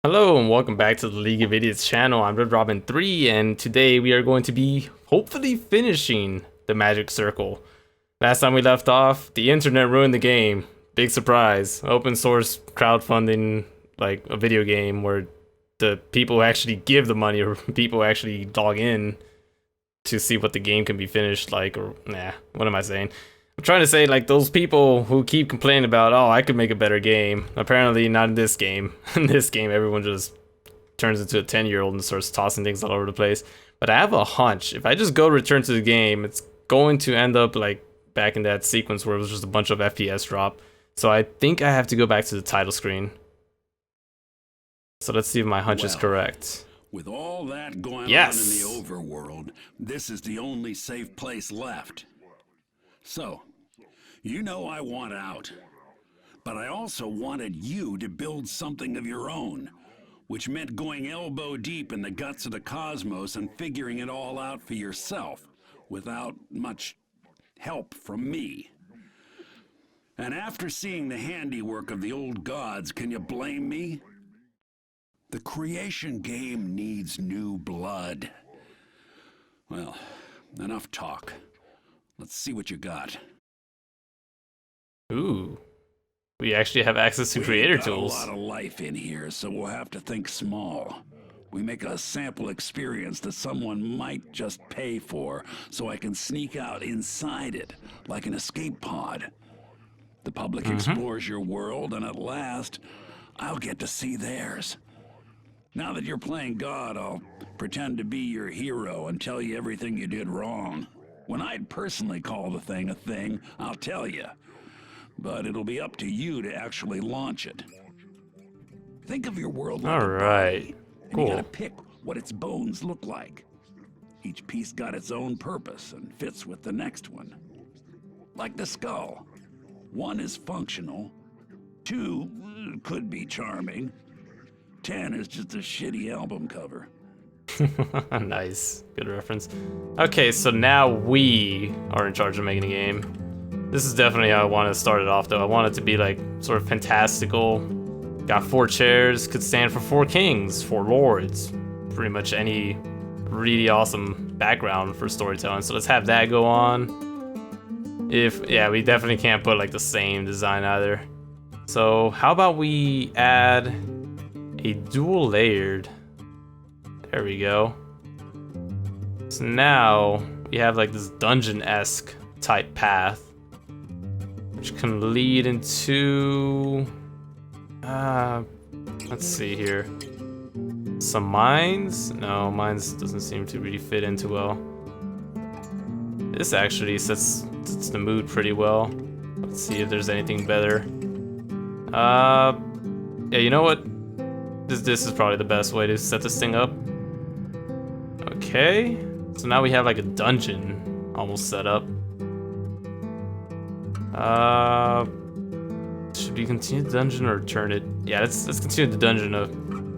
Hello and welcome back to the League of Idiots channel. I'm Red Robin 3 and today we are going to be hopefully finishing the Magic Circle. Last time we left off, the internet ruined the game. Big surprise. Open source crowdfunding, like a video game where the people who actually give the money or people who actually log in to see what the game can be finished like, or nah, what am I saying? I'm trying to say, like, those people who keep complaining about, oh, I could make a better game. Apparently not in this game. In this game, everyone just turns into a 10-year-old and starts tossing things all over the place. But I have a hunch. If I just go return to the game, it's going to end up like back in that sequence where it was just a bunch of FPS drop. So I think I have to go back to the title screen. So let's see if my hunch is correct. With all that going on in the overworld, this is the only safe place left. So, you know I want out. But I also wanted you to build something of your own, which meant going elbow deep in the guts of the cosmos and figuring it all out for yourself, without much help from me. And after seeing the handiwork of the old gods, can you blame me? The creation game needs new blood. Well, enough talk. Let's see what you got. Ooh. We actually have access to creator tools. We've got a lot of life in here, so we'll have to think small. We make a sample experience that someone might just pay for, so I can sneak out inside it, like an escape pod. The public explores your world, and at last, I'll get to see theirs. Now that you're playing God, I'll pretend to be your hero and tell you everything you did wrong. When I'd personally call the thing a thing, I'll tell you. But it'll be up to you to actually launch it. Think of your world like a body, and cool. You gotta pick what its bones look like. Each piece got its own purpose and fits with the next one. Like the skull. 1 is functional. 2 could be charming. 10 is just a shitty album cover. Nice. Good reference. Okay, so now we are in charge of making the game. This is definitely how I want to start it off, though. I want it to be, like, sort of fantastical. Got 4 chairs, could stand for 4 kings, 4 lords. Pretty much any really awesome background for storytelling. So let's have that go on. Yeah, we definitely can't put, like, the same design either. So how about we add a dual layered. There we go. So now we have like this dungeon-esque type path, which can lead into let's see here. Some mines? No, mines doesn't seem to really fit into well. This actually sets the mood pretty well. Let's see if there's anything better. Yeah, you know what? This is probably the best way to set this thing up. Okay, so now we have like a dungeon almost set up. Should we continue the dungeon or turn it? Yeah, let's continue the dungeon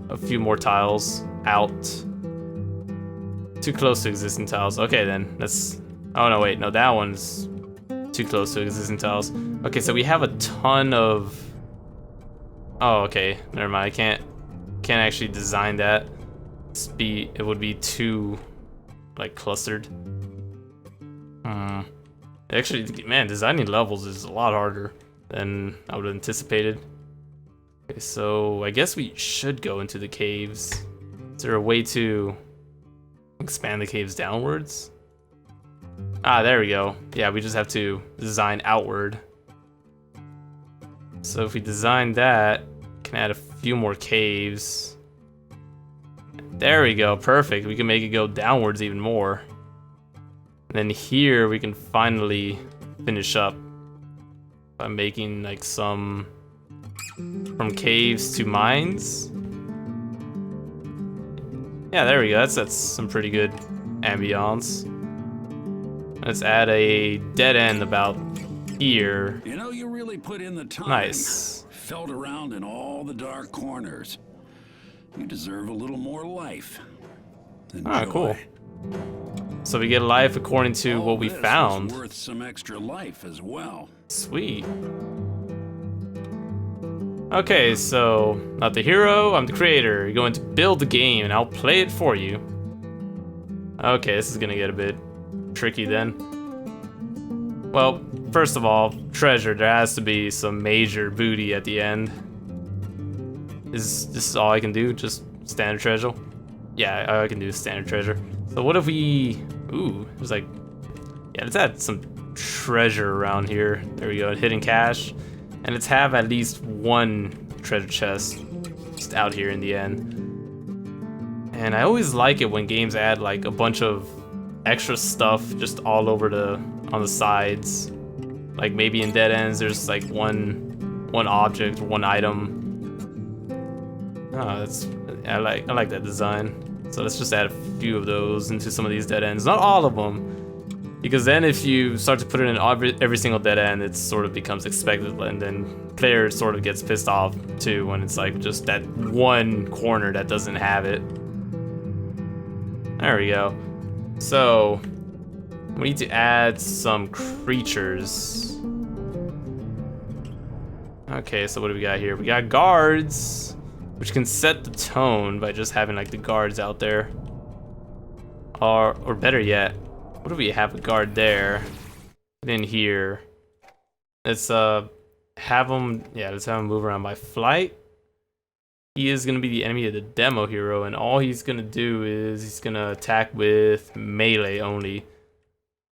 a few more tiles out. Too close to existing tiles. Okay, then let's. Oh no, wait, no, that one's too close to existing tiles. Okay, so we have a ton of. Oh, okay, never mind. I can't actually design that. It would be too like clustered. Actually, man, designing levels is a lot harder than I would have anticipated. Okay, so I guess we should go into the caves. Is there a way to expand the caves downwards? Ah, there we go. Yeah, we just have to design outward. So if we design that, can add a few more caves. There we go, perfect. We can make it go downwards even more. And then here we can finally finish up by making like some from caves to mines. Yeah, there we go. That's some pretty good ambiance. Let's add a dead end about here. You know, you really put in the time. Nice. Felt around in all the dark corners. You deserve a little more life. Enjoy. Ah, cool. So we get life according to what we found. Worth some extra life as well. Sweet. Okay, so not the hero, I'm the creator. You're going to build the game and I'll play it for you. Okay, this is gonna get a bit tricky then. Well, first of all, treasure. There has to be some major booty at the end. This is all I can do? Just standard treasure? Yeah, I can do standard treasure. So what if we... Ooh, there's like... Yeah, let's add some treasure around here. There we go, hidden cache. And let's have at least one treasure chest just out here in the end. And I always like it when games add like a bunch of extra stuff just all over on the sides. Like maybe in Dead Ends there's like one object or one item. Oh, I like that design. So let's just add a few of those into some of these dead ends. Not all of them. Because then if you start to put it in every single dead end, it sort of becomes expected, and then player sort of gets pissed off too when it's like just that one corner that doesn't have it. There we go. So we need to add some creatures. Okay, so what do we got here? We got guards, which can set the tone by just having like the guards out there. Or better yet, what do we have a guard there? In here. Let's have him move around by flight. He is gonna be the enemy of the demo hero, and all he's gonna do is he's gonna attack with melee only.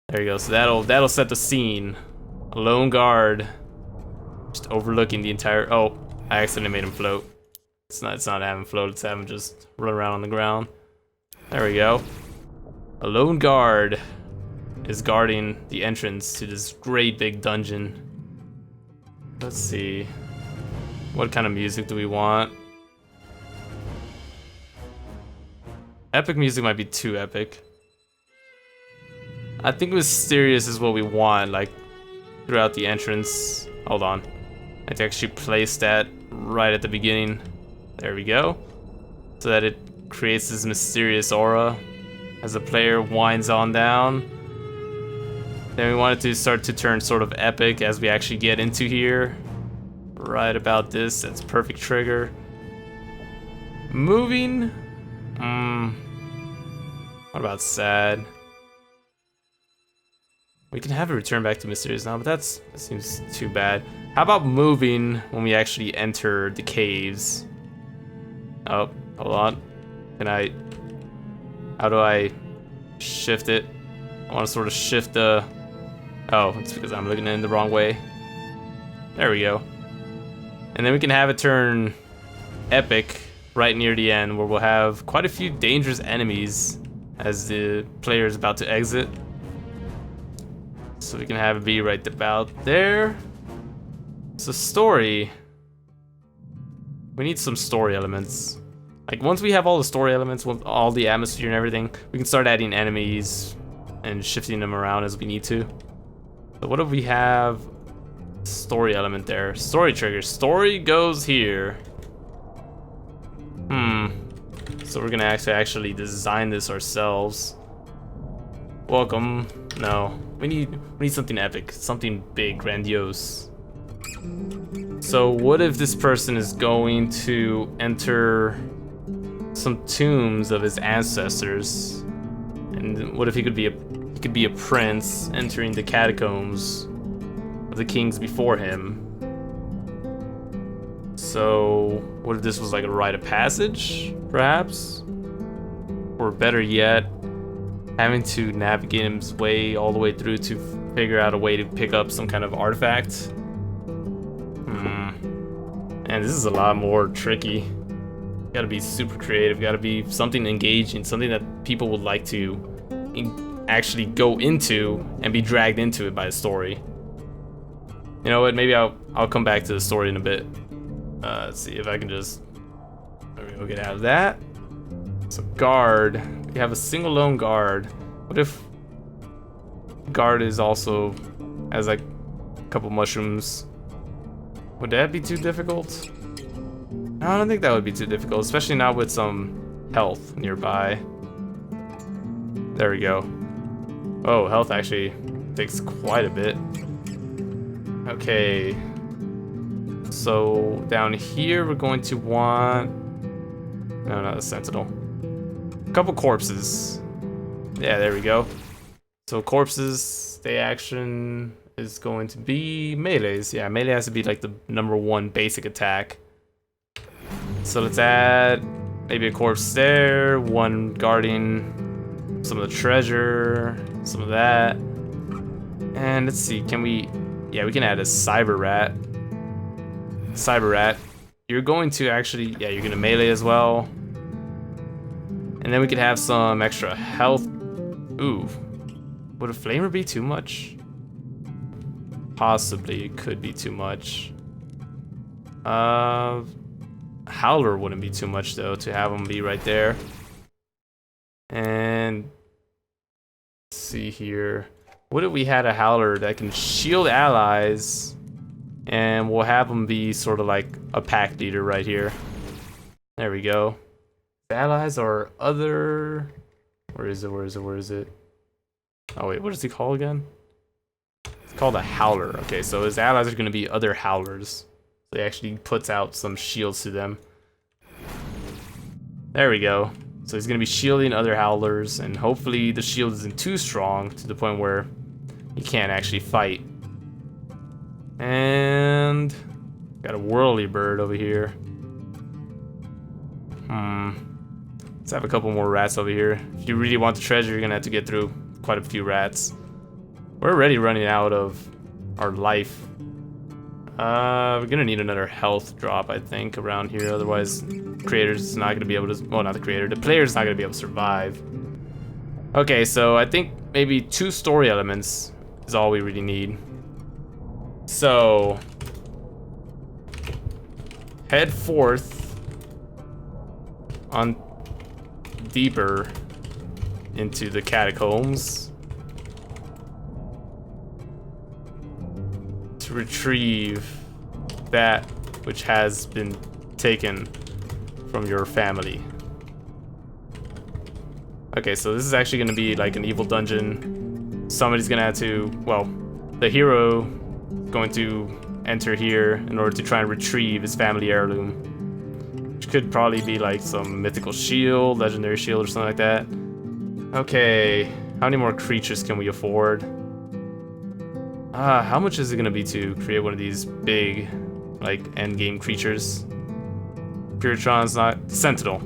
There you go. So that'll set the scene. A lone guard, just overlooking the entire. Oh, I accidentally made him float. It's not having float. It's having just run around on the ground. There we go. A lone guard is guarding the entrance to this great big dungeon. Let's see. What kind of music do we want? Epic music might be too epic. I think mysterious is what we want, like throughout the entrance. Hold on. I have to actually place that right at the beginning. There we go. So that it creates this mysterious aura as the player winds on down. Then we want it to start to turn sort of epic as we actually get into here. Right about this, that's perfect trigger. Moving. What about sad? We can have it return back to mysterious now, but that seems too bad. How about moving when we actually enter the caves? Oh, hold on. How do I shift it? I want to sort of shift the... Oh, it's because I'm looking in the wrong way. There we go. And then we can have it turn epic right near the end, where we'll have quite a few dangerous enemies as the player is about to exit. So we can have it be right about there. So story. We need some story elements. Like once we have all the story elements, with all the atmosphere and everything, we can start adding enemies and shifting them around as we need to. So what if we have story element there? Story trigger. Story goes here. So we're gonna actually design this ourselves. Welcome. No, we need something epic, something big, grandiose. So what if this person is going to enter some tombs of his ancestors? And what if he could be a prince entering the catacombs of the kings before him? So what if this was like a rite of passage, perhaps? Or better yet, having to navigate his way all the way through to figure out a way to pick up some kind of artifact? And this is a lot more tricky. Gotta be super creative, gotta be something engaging, something that people would like to actually go into and be dragged into it by the story. You know what, maybe I'll come back to the story in a bit. Let's see if I can just... There we go, get out of that. So guard, we have a single lone guard. What if guard is also has like a couple mushrooms? Would that be too difficult? I don't think that would be too difficult, especially not with some health nearby. There we go. Oh, health actually takes quite a bit. Okay. So down here, we're going to want... No, not a sentinel. A couple corpses. Yeah, there we go. So corpses, stay action is going to be melees. Yeah, melee has to be like the #1 basic attack. So let's add maybe a corpse there, one guarding some of the treasure, some of that. And let's see, can we... Yeah, we can add a cyber rat. Cyber rat. You're going to actually... Yeah, you're going to melee as well. And then we could have some extra health. Ooh. Would a flamer be too much? Possibly, it could be too much. Howler wouldn't be too much though, to have him be right there. And let's see here. What if we had a Howler that can shield allies, and we'll have him be sort of like a pack leader right here. There we go. The allies are other... Where is it? Oh wait, what is he called again? It's called a Howler. Okay, so his allies are going to be other Howlers. So he actually puts out some shields to them. There we go. So he's going to be shielding other Howlers, and hopefully the shield isn't too strong to the point where he can't actually fight. And got a Whirlybird over here. Let's have a couple more rats over here. If you really want the treasure, you're going to have to get through quite a few rats. We're already running out of our life. We're gonna need another health drop, I think, around here. Otherwise, creator's not gonna be able to... Well, not the creator. The player's not gonna be able to survive. Okay, so I think maybe 2 story elements is all we really need. So... head forth on deeper into the catacombs to retrieve that which has been taken from your family. Okay, so this is actually going to be like an evil dungeon. Somebody's going to have to, well, the hero is going to enter here in order to try and retrieve his family heirloom, which could probably be like some mythical shield, legendary shield, or something like that. Okay, how many more creatures can we afford? How much is it gonna be to create one of these big, like, endgame creatures? Puretron's not... Sentinel.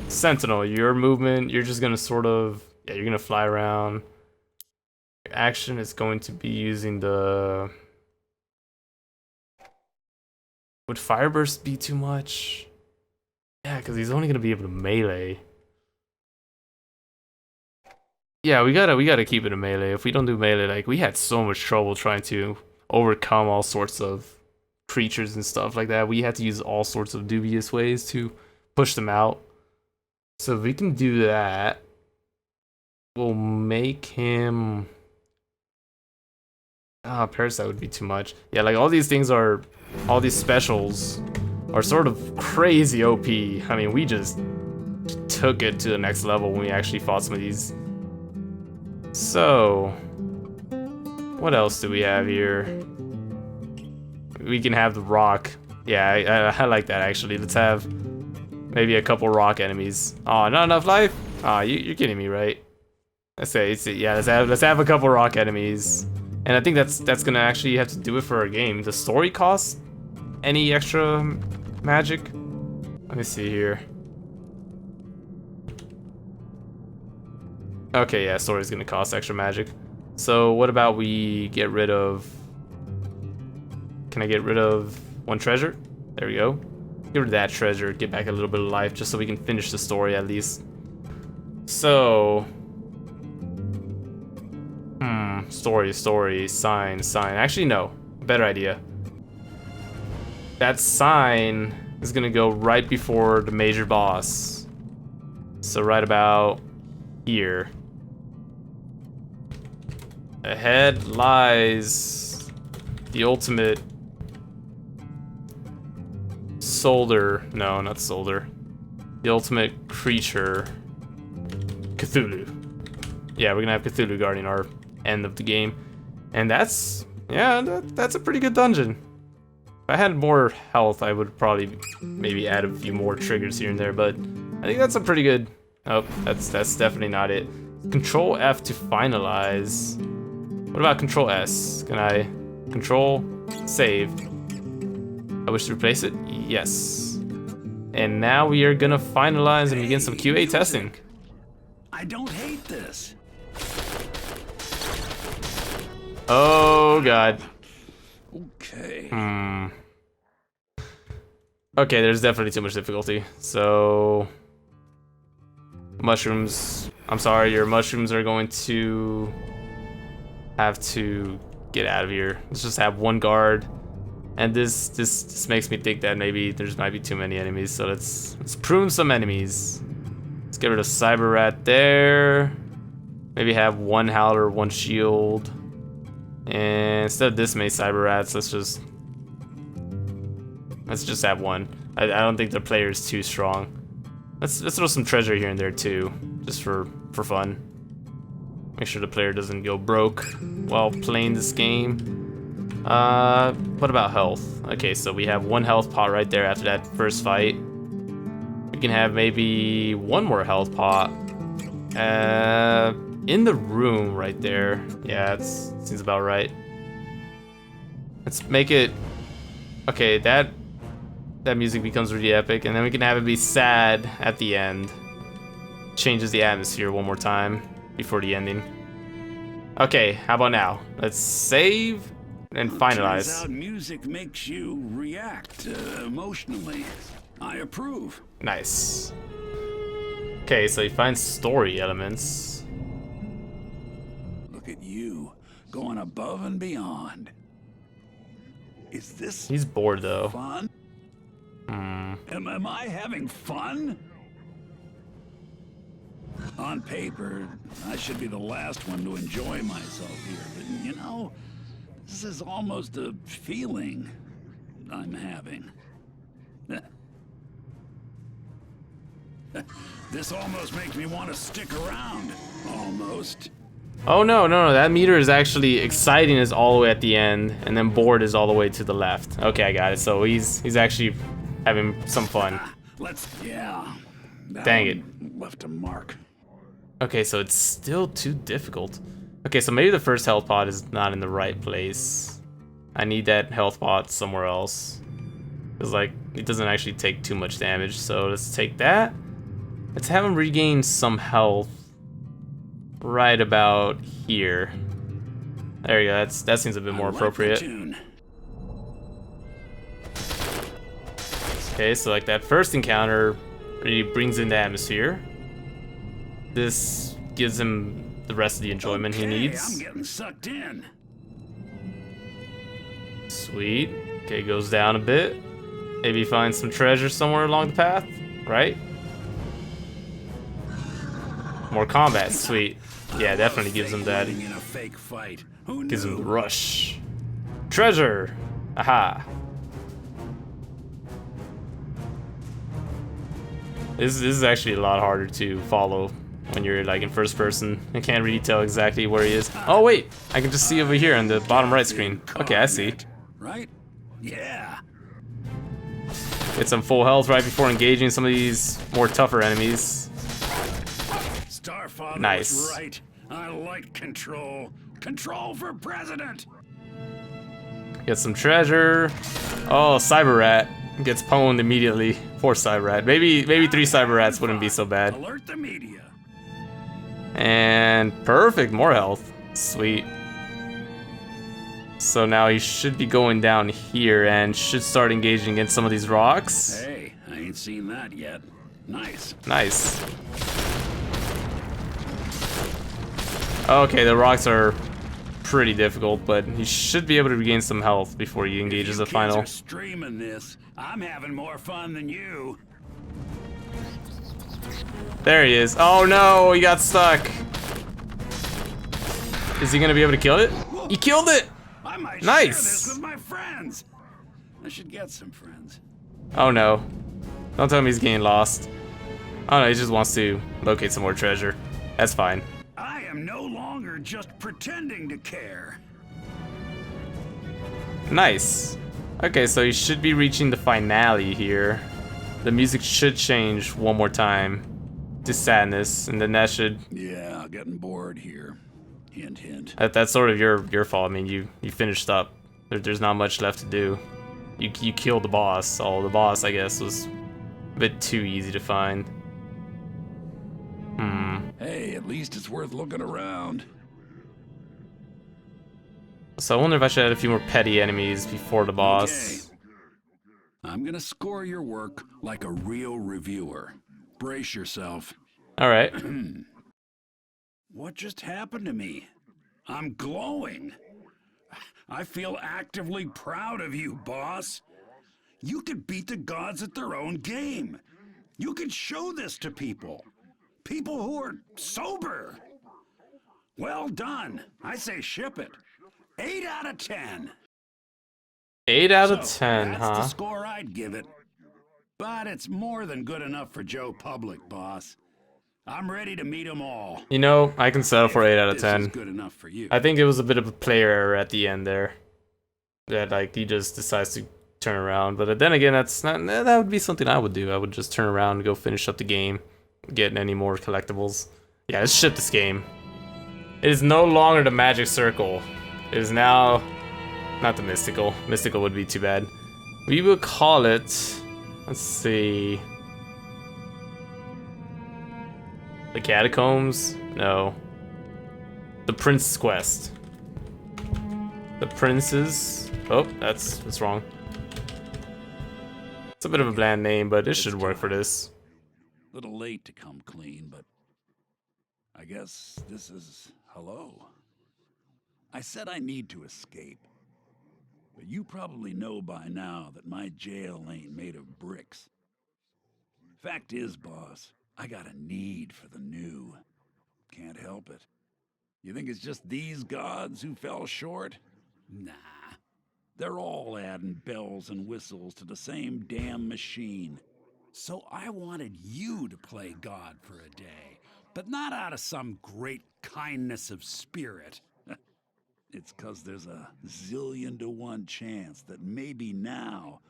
Sentinel, your movement, you're just gonna sort of... Yeah, you're gonna fly around. Your action is going to be using the... Would Fireburst be too much? Yeah, because he's only gonna be able to melee. Yeah, we gotta keep it a melee. If we don't do melee, like, we had so much trouble trying to overcome all sorts of creatures and stuff like that. We had to use all sorts of dubious ways to push them out. So if we can do that, we'll make him... Parasite would be too much. Yeah, like, all these things are... All these specials are sort of crazy OP. I mean, we just took it to the next level when we actually fought some of these. So, what else do we have here? We can have the rock. Yeah, I like that, actually. Let's have maybe a couple rock enemies. Oh, not enough life? Oh, you're kidding me, right? Let's say, yeah, let's have a couple rock enemies. And I think that's gonna actually have to do it for our game. The story costs any extra magic? Let me see here. Okay, yeah, story's gonna cost extra magic. So what about we get rid of... Can I get rid of one treasure? There we go. Get rid of that treasure, get back a little bit of life, just so we can finish the story at least. So... Story, sign. Actually, no. Better idea. That sign is gonna go right before the major boss. So right about here. Ahead lies the ultimate soldier. No, not soldier. The ultimate creature. Cthulhu. Yeah, we're gonna have Cthulhu guarding our end of the game. And that's, yeah, that's a pretty good dungeon. I had more health, I would probably maybe add a few more triggers here and there, but I think that's a pretty good... Oh, that's definitely not it. Control F to finalize. What about Control S? Can I Control Save? I wish to replace it? Yes. And now we are gonna finalize and begin some QA testing. I don't hate this. Oh god. Okay. Okay, there's definitely too much difficulty. So mushrooms, I'm sorry, your mushrooms are going to have to get out of here. Let's just have one guard. And this makes me think that maybe might be too many enemies. So let's prune some enemies. Let's get rid of Cyber Rat there. Maybe have one Howler, one shield. And instead of this many Cyber Rats, let's just have one. I don't think the player is too strong. Let's throw some treasure here and there too, just for fun. Make sure the player doesn't go broke while playing this game. What about health? Okay, so we have one health pot right there after that first fight. We can have maybe one more health pot. In the room right there. Yeah, it seems about right. Let's make it... Okay, that music becomes really epic, and then we can have it be sad at the end. Changes the atmosphere one more time before the ending. Okay, how about now? Let's save and finalize. Turns out music makes you react emotionally. I approve. Nice. Okay, so you find story elements. Look at you, going above and beyond. Is this He's bored though. fun? Am I having fun? On paper, I should be the last one to enjoy myself here, but you know, this is almost a feeling I'm having. This almost makes me want to stick around. Almost. Oh no, that meter is actually exciting is all the way at the end, and then bored is all the way to the left. Okay, I got it. So he's actually having some fun. Yeah. Dang it. Left a mark. Okay, so it's still too difficult. Okay, so maybe the first health pot is not in the right place. I need that health pot somewhere else. Because, like, it doesn't actually take too much damage. So let's take that. Let's have him regain some health right about here. There you go. That seems a bit more appropriate. Okay, so like that first encounter really brings in the atmosphere. This gives him the rest of the enjoyment he needs. I'm getting sucked in. Sweet. Okay, goes down a bit. Maybe find some treasure somewhere along the path, right? More combat, sweet. Yeah, definitely gives him that. In a fake fight. Who Gives him the knew? rush. Treasure! Aha! This is actually a lot harder to follow when you're like in first person. I can't really tell exactly where he is. Oh wait, I can just see over here on the bottom right screen. Okay, I see. Right? Yeah. Get some full health right before engaging some of these more tougher enemies. Starfather Nice. was right. I like control. Control for president. Get some treasure. Oh, Cyber Rat gets pwned immediately. Poor Cyber Rat. Maybe 3 Cyber Rats wouldn't be so bad. Alert the media. And perfect, more health. Sweet. So now he should be going down here and should start engaging against some of these rocks. Hey, I ain't seen that yet. Nice. Nice. Okay, the rocks are pretty difficult, but he should be able to regain some health before he engages the Kids final. are streaming this. I'm having more fun than you. There he is. Oh no, he got stuck. Is he gonna be able to kill it? He killed it! I might Nice. share this with my friends. I should get some friends. Oh no. Don't tell me he's getting lost. Oh no, he just wants to locate some more treasure. That's fine. I am no longer just pretending to care. Nice. Okay, so you should be reaching the finale here. The music should change one more time to sadness, and then that should... Yeah, getting bored here. Hint, hint. That's sort of your fault. I mean, you finished up. There's not much left to do. You killed the boss. The boss, I guess, was a bit too easy to find. Hey, at least it's worth looking around. So I wonder if I should add a few more petty enemies before the boss. Okay. I'm gonna score your work like a real reviewer. Brace yourself. Alright. What just happened to me? I'm glowing. I feel actively proud of you, boss. You could beat the gods at their own game. You could show this to people. People who are sober. Well done. I say ship it. 8 out of 10. 8 out of 10, that's huh? the score I'd give it. But it's more than good enough for Joe Public, boss. I'm ready to meet them all. You know, I can settle for 8 out of This 10. is good enough for you. I think it was a bit of a player error at the end there. That, like, he just decides to turn around. But then again, that would be something I would do. I would just turn around and go finish up the game. Get any more collectibles. Yeah, let's ship this game. It is no longer the Magic Circle. It is now not the Mystical. Mystical would be too bad. We will call it, let's see, the Catacombs? No. The Prince's Quest. The Prince's... Oh, that's wrong. It's a bit of a bland name, but it should work for this. Little late to come clean, but I guess this is hello. I said I need to escape, but you probably know by now that my jail ain't made of bricks. Fact is, boss, I got a need for the new. Can't help it. You think it's just these gods who fell short? Nah. They're all adding bells and whistles to the same damn machine. So I wanted you to play God for a day, but not out of some great kindness of spirit. It's 'cause there's a zillion to 1 chance that maybe now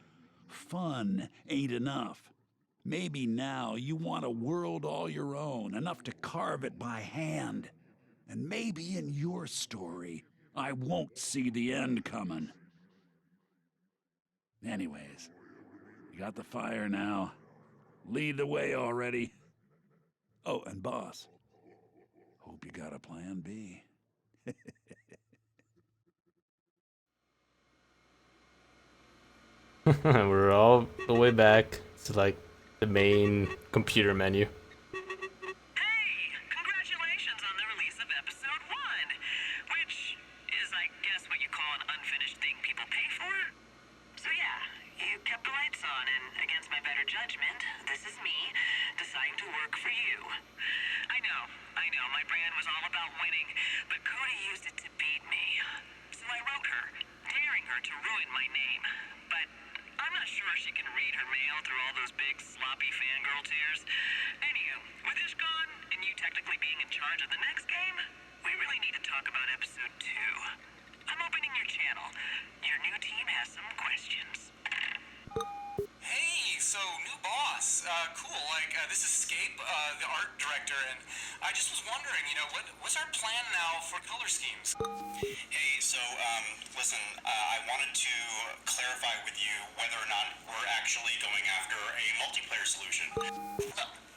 fun ain't enough. Maybe now you want a world all your own, enough to carve it by hand. And maybe in your story, I won't see the end coming. Anyways, you got the fire now. Lead the way already. Oh, and boss, hope you got a plan B. We're all the way back to like the main computer menu. Hey, congratulations on the release of episode 1, which is, I guess, what you call an unfinished thing people pay for. So yeah, you kept the lights on, and against my better judgment, this is me deciding to work for you. I know, my brand was all about winning, but Cody used it to beat me. So I wrote her, daring her to ruin my name. But I'm not sure she can read her mail through all those big, sloppy fangirl tears. Anywho, with Ish gone, and you technically being in charge of the next game, we really need to talk about episode 2. I'm opening your channel. Your new team has some questions. Hey, so new boss. Cool. This is Scape, the art director, and I just was wondering, what's our plan now for color schemes? Hey, so, listen, I wanted to clarify with you whether or not we're actually going after a multiplayer solution. Look,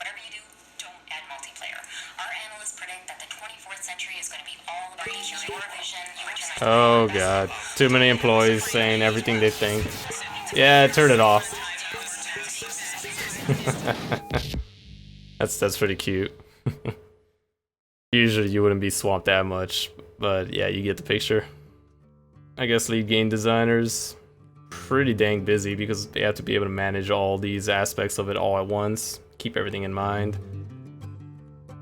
whatever you do, don't add multiplayer. Our analysts predict that the 24th century is going to be all about your vision, your generation. Oh god, too many employees saying everything they think. Yeah, turn it off. That's pretty cute. Usually you wouldn't be swamped that much, but yeah, you get the picture. I guess lead game designers pretty dang busy because they have to be able to manage all these aspects of it all at once, keep everything in mind.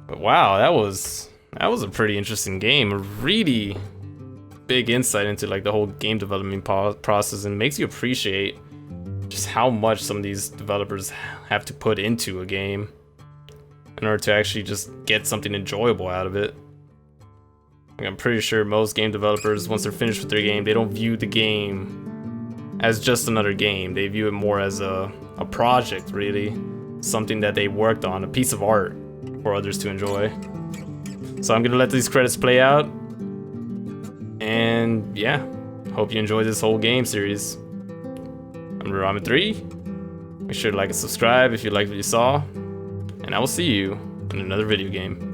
But wow, that was a pretty interesting game. A really big insight into like the whole game development process, and makes you appreciate just how much some of these developers have to put into a game in order to actually just get something enjoyable out of it. Like, I'm pretty sure most game developers, once they're finished with their game, they don't view the game as just another game. They view it more as a project, really. Something that they worked on, a piece of art for others to enjoy. So I'm gonna let these credits play out. And yeah, hope you enjoyed this whole game series. I'm Ramen3. Make sure to like and subscribe if you liked what you saw. And I will see you in another video game.